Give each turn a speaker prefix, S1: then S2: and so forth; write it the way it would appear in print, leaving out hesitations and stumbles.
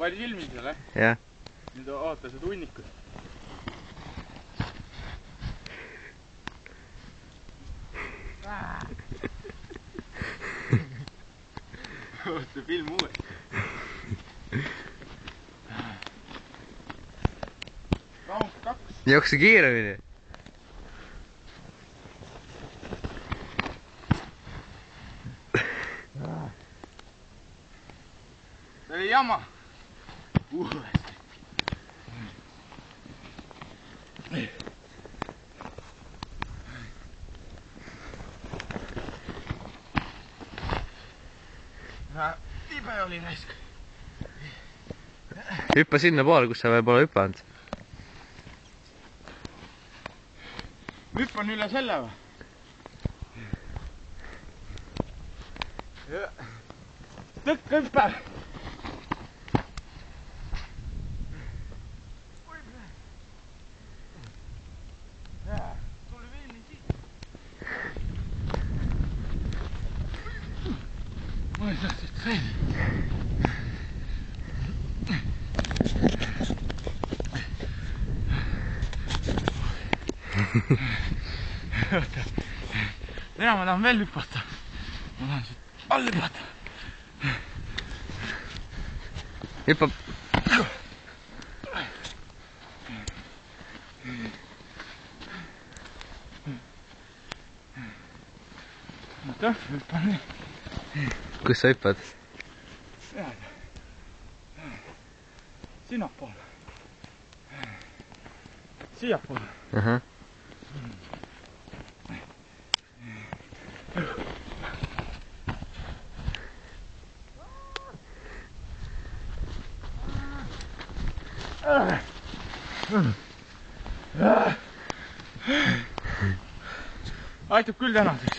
S1: Pani silmisele?
S2: Jah.
S1: Nüüd oota seda hunnikut. Oota film uuesti. Round 2.
S2: Jookse kiiremini.
S1: See oli jama. Tibe oli raisk.
S2: Hüppa sinna poole, kus sa veel pole hüpanud.
S1: Hüppan üle selle või? Tõkka hüppe! Tuli filmi siit. Ma ei saa siit sõidi. Oota. Täna ma tahan veel hüpata. Ma tahan siit all hüpata.
S2: Hüppab.
S1: Oota, hüppan nii.
S2: Kus sa hüppad?
S1: Sinnapoole. Siiapoole.
S2: Ahah.
S1: Aitab küll tänaseks.